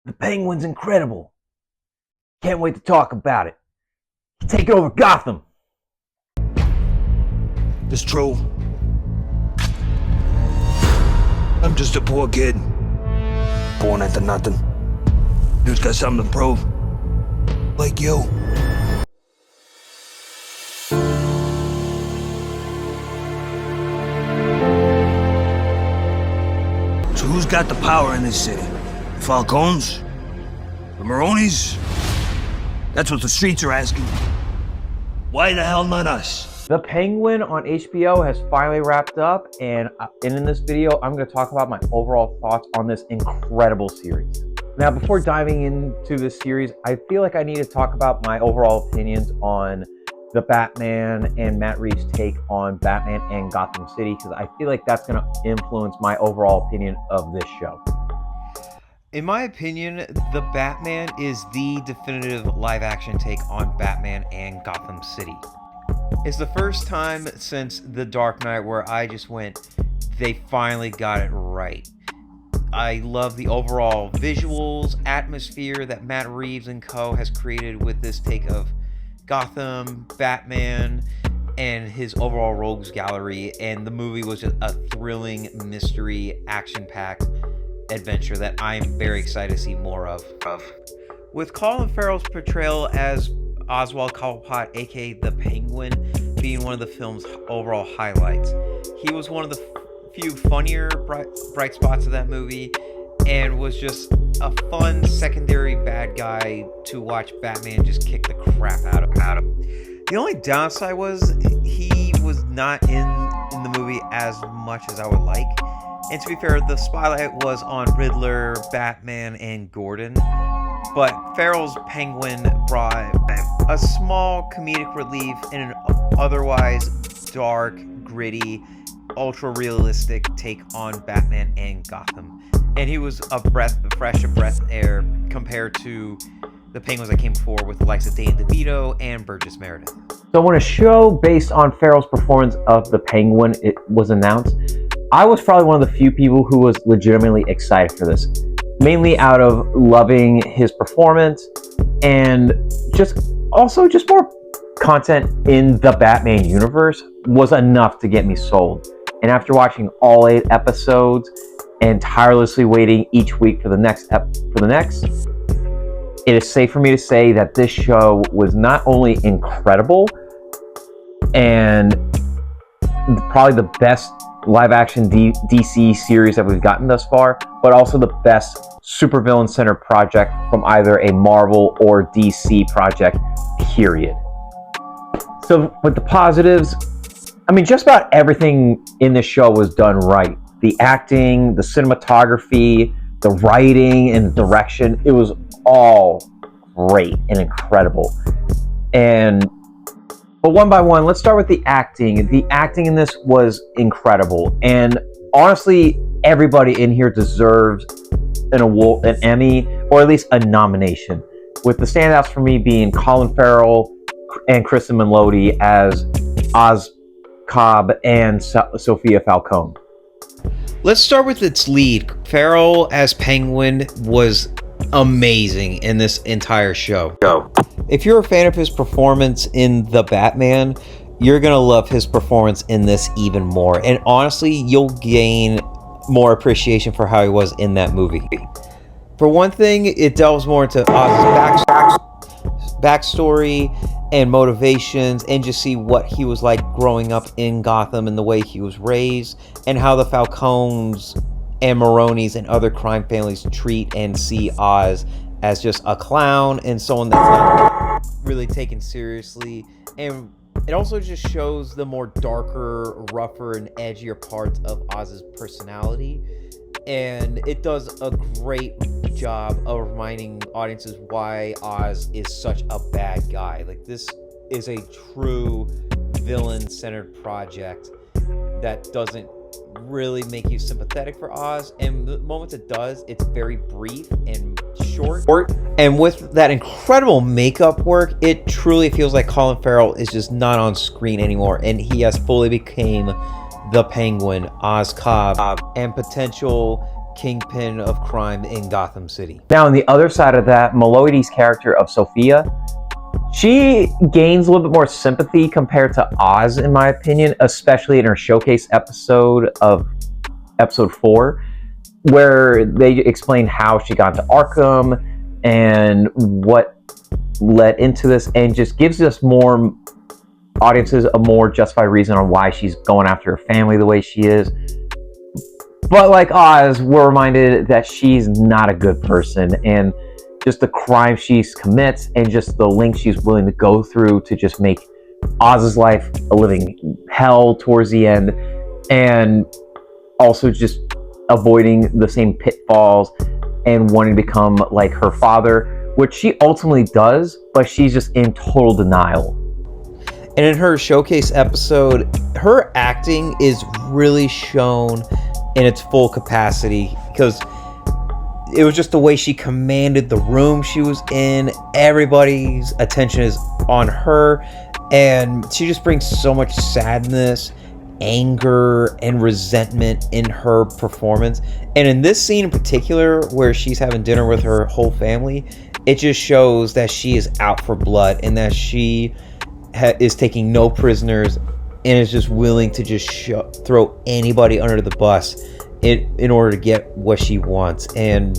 The Penguin's incredible. Can't wait to talk about it. Take over Gotham. It's true. I'm just a poor kid. Born into nothing. Dude's got something to prove. Like you. So who's got the power in this city? The Falcones? The Maronis? That's what the streets are asking. Why the hell not us? The Penguin on HBO has finally wrapped up, and in this video, I'm going to talk about my overall thoughts on this incredible series. Now, before diving into this series, I feel like I need to talk about my overall opinions on the Batman and Matt Reeves' take on Batman and Gotham City, because I feel like that's going to influence my overall opinion of this show. In my opinion, The Batman is the definitive live-action take on Batman and Gotham City. It's the first time since The Dark Knight where I just went, they finally got it right. I love the overall visuals, atmosphere that Matt Reeves and co. has created with this take of Gotham, Batman, and his overall rogues gallery, and the movie was just a thrilling mystery, action-packed adventure that I'm very excited to see more of. With Colin Farrell's portrayal as Oswald Cobblepot, aka the Penguin, being one of the film's overall highlights. He was one of the few funnier bright spots of that movie, and was just a fun secondary bad guy to watch Batman just kick the crap out of him. The only downside was he was not in the movie as much as I would like. And to be fair, the spotlight was on Riddler, Batman, and Gordon. But Farrell's Penguin brought a small comedic relief in an otherwise dark, gritty, ultra-realistic take on Batman and Gotham. And he was a breath of air compared to the Penguins that came before with the likes of Danny DeVito and Burgess Meredith. So when a show based on Farrell's performance of the Penguin was announced, I was probably one of the few people who was legitimately excited for this. Mainly out of loving his performance and just more content in the Batman universe was enough to get me sold. And after watching all 8 episodes and tirelessly waiting each week for the next, it is safe for me to say that this show was not only incredible and probably the best live-action DC series that we've gotten thus far, but also the best supervillain-centered project from either a Marvel or DC project, period. So with the positives, I mean, just about everything in this show was done right. The acting, the cinematography, the writing, and the direction, it was all great and incredible. But one by one, let's start with the acting. The acting in this was incredible. And honestly, everybody in here deserves an award, an Emmy, or at least a nomination. With the standouts for me being Colin Farrell and Kristen Milioti as Oz Cobb and Sophia Falcone. Let's start with its lead. Farrell as Penguin was amazing in this entire show. If you're a fan of his performance in The Batman, you're going to love his performance in this even more. And honestly, you'll gain more appreciation for how he was in that movie. For one thing, it delves more into Oz's backstory and motivations, and just see what he was like growing up in Gotham and the way he was raised, and how the Falcones and Maronis and other crime families treat and see Oz as just a clown and someone that's not really taken seriously. And it also just shows the more darker, rougher, and edgier parts of Oz's personality. And it does a great job of reminding audiences why Oz is such a bad guy. Like, this is a true villain-centered project that doesn't really make you sympathetic for Oz, and the moments it does, it's very brief and short. And with that incredible makeup work, it truly feels like Colin Farrell is just not on screen anymore, and he has fully became the Penguin, Oz Cobb, and potential kingpin of crime in Gotham City. Now, on the other side of that, Melodi's character of Sophia, she gains a little bit more sympathy compared to Oz, in my opinion, especially in her showcase episode of episode 4, where they explain how she got to Arkham and what led into this, and just gives us more audiences a more justified reason on why she's going after her family the way she is. But like Oz, we're reminded that she's not a good person, and just the crime she commits and just the lengths she's willing to go through to just make Oz's life a living hell towards the end, and also just avoiding the same pitfalls and wanting to become like her father, which she ultimately does, but she's just in total denial. And in her showcase episode, her acting is really shown in its full capacity, because it was just the way she commanded the room she was in. Everybody's attention is on her, and she just brings so much sadness, anger, and resentment in her performance. And in this scene in particular, where she's having dinner with her whole family, it just shows that she is out for blood, and that she is taking no prisoners, and is just willing to just throw anybody under the bus in order to get what she wants. And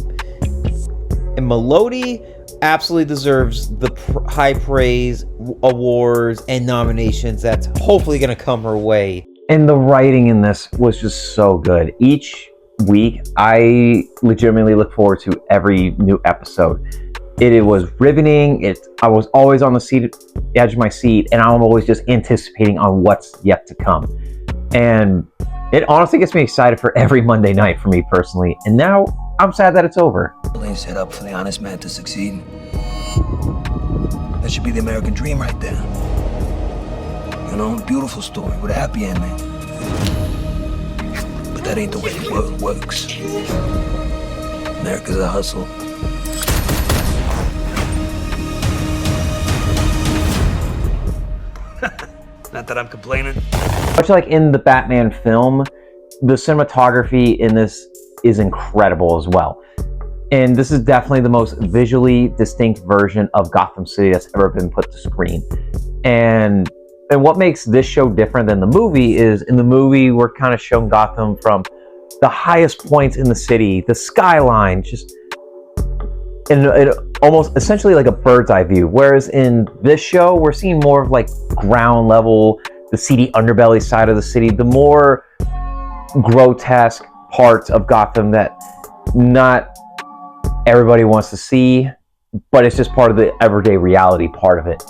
Melody absolutely deserves the high praise, awards, and nominations that's hopefully going to come her way. And the writing in this was just so good. Each week, I legitimately look forward to every new episode. It was riveting. I was always on the edge of my seat, and I'm always just anticipating on what's yet to come. And it honestly gets me excited for every Monday night for me personally. And now I'm sad that it's over. It's set up for the honest man to succeed. That should be the American dream right there. You know, a beautiful story with a happy ending. But that ain't the way the world works. America's a hustle. Not that I'm complaining. Much like in the Batman film, the cinematography in this is incredible as well. And this is definitely the most visually distinct version of Gotham City that's ever been put to screen. And what makes this show different than the movie is, in the movie, we're kind of shown Gotham from the highest points in the city, the skyline, just in almost essentially like a bird's eye view. Whereas in this show, we're seeing more of like ground level, the seedy underbelly side of the city, the more grotesque parts of Gotham that not everybody wants to see, but it's just part of the everyday reality part of it.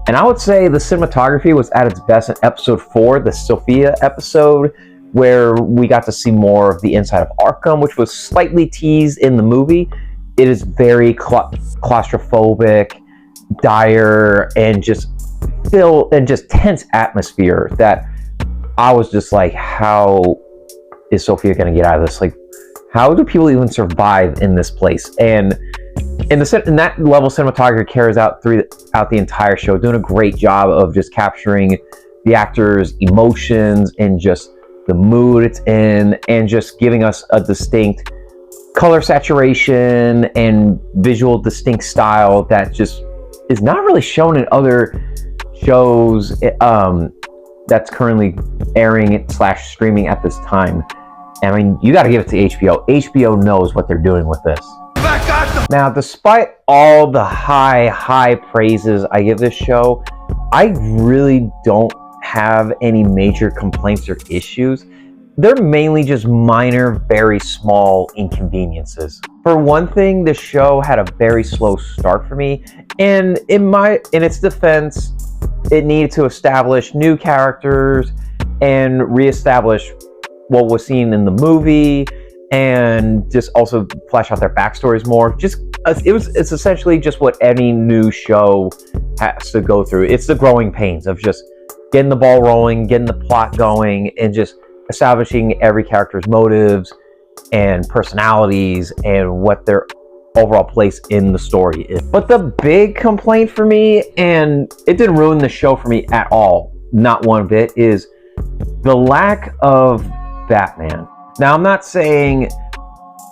And I would say the cinematography was at its best in episode 4, the Sophia episode, where we got to see more of the inside of Arkham, which was slightly teased in the movie. It is very claustrophobic, dire, and just tense atmosphere that I was just like, how is Sophia going to get out of this? Like, how do people even survive in this place? And in that level, cinematography carries out throughout the entire show, doing a great job of just capturing the actors' emotions and just the mood it's in, and just giving us a distinct color saturation and visual distinct style that just is not really shown in other shows that's currently airing / streaming at this time. I mean, you got to give it to HBO. HBO knows what they're doing with this. Now, despite all the high praises I give this show, I really don't have any major complaints or issues. They're mainly just minor, very small inconveniences. For one thing, the show had a very slow start for me, and in its defense, it needed to establish new characters and reestablish what was seen in the movie, and just also flesh out their backstories more. It's essentially just what any new show has to go through. It's the growing pains of just getting the ball rolling, getting the plot going, and just establishing every character's motives and personalities and what their overall place in the story is. But the big complaint for me, and it didn't ruin the show for me at all, not one bit, is the lack of Batman. Now, I'm not saying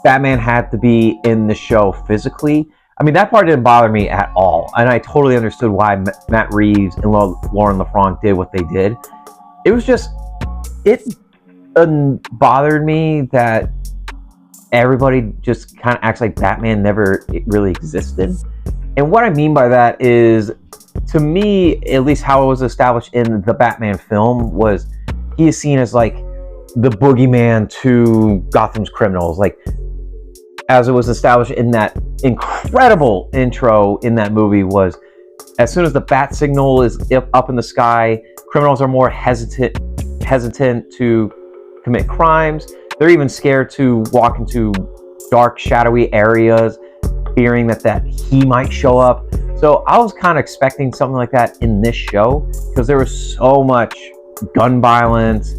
Batman had to be in the show physically. I mean, that part didn't bother me at all, and I totally understood why Matt Reeves and Lauren LaFranc did what they did. It was just, it bothered me that everybody just kind of acts like Batman never really existed. And what I mean by that is, to me, at least how it was established in the Batman film, was he is seen as like the boogeyman to Gotham's criminals. Like, as it was established in that incredible intro in that movie, was as soon as the bat signal is up in the sky, criminals are more hesitant to commit crimes. They're even scared to walk into dark, shadowy areas, fearing that he might show up. So I was kind of expecting something like that in this show, because there was so much gun violence,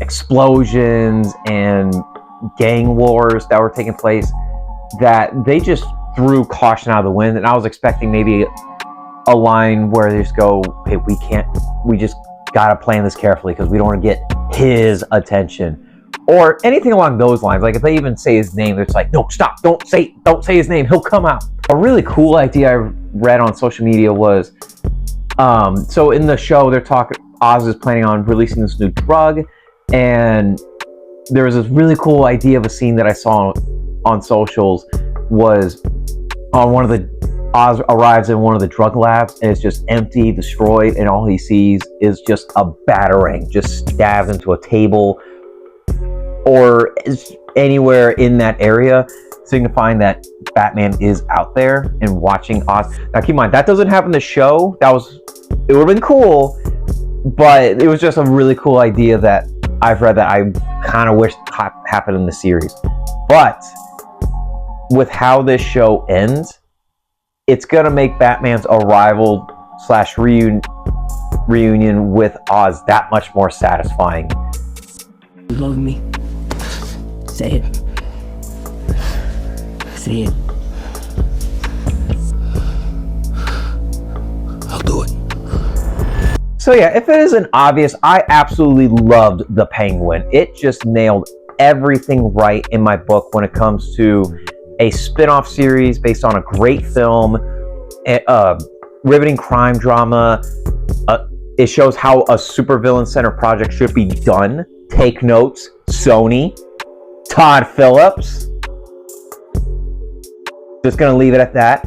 explosions, and gang wars that were taking place that they just threw caution out of the wind. And I was expecting maybe a line where they just go, hey, we just gotta plan this carefully because we don't want to get his attention, or anything along those lines. Like if they even say his name, it's like, no, stop, don't say his name, he'll come out. A really cool idea I read on social media was, so in the show they're talking, Oz is planning on releasing this new drug, and there was this really cool idea of a scene that I saw on socials. Was on one of the, Oz arrives in one of the drug labs and it's just empty, destroyed, and all he sees is just a batarang just stabbed into a table or anywhere in that area, signifying that Batman is out there and watching Oz. Now keep in mind, that doesn't happen in the show. It would have been cool, but it was just a really cool idea that I've read that I kind of wish happened in the series. But with how this show ends, it's gonna make Batman's arrival / reunion with Oz that much more satisfying. You love me. Say it. Say it. I'll do it. So yeah, if it isn't obvious, I absolutely loved The Penguin. It just nailed everything right in my book when it comes to a spin-off series based on a great film, riveting crime drama. It shows how a supervillain center project should be done. Take notes, Sony, Todd Phillips. Just gonna leave it at that.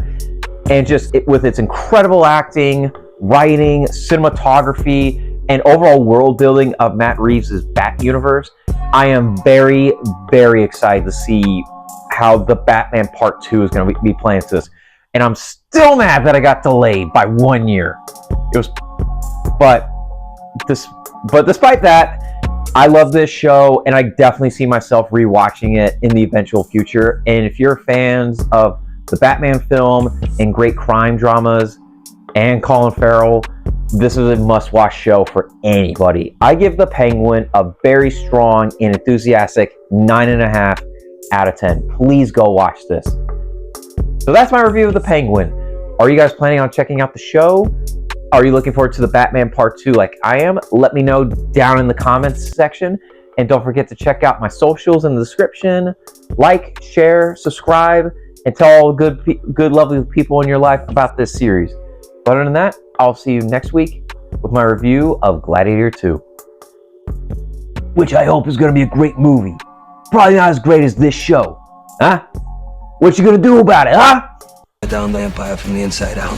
And just with its incredible acting, writing, cinematography, and overall world building of Matt Reeves' Bat universe, I am very, very excited to see how the Batman Part 2 is going to be playing into this. And I'm still mad that I got delayed by 1 year. But despite that, I love this show, and I definitely see myself rewatching it in the eventual future. And if you're fans of the Batman film and great crime dramas and Colin Farrell, this is a must-watch show for anybody. I give The Penguin a very strong and enthusiastic 9.5 out of 10. Please go watch this. So that's my review of The Penguin. Are you guys planning on checking out the show? Are you looking forward to the Batman Part 2 like I am? Let me know down in the comments section. And don't forget to check out my socials in the description. Like, share, subscribe, and tell all good, lovely people in your life about this series. But other than that, I'll see you next week with my review of Gladiator 2. Which I hope is going to be a great movie. Probably not as great as this show. Huh? What you gonna do about it, huh? Down the empire from the inside out.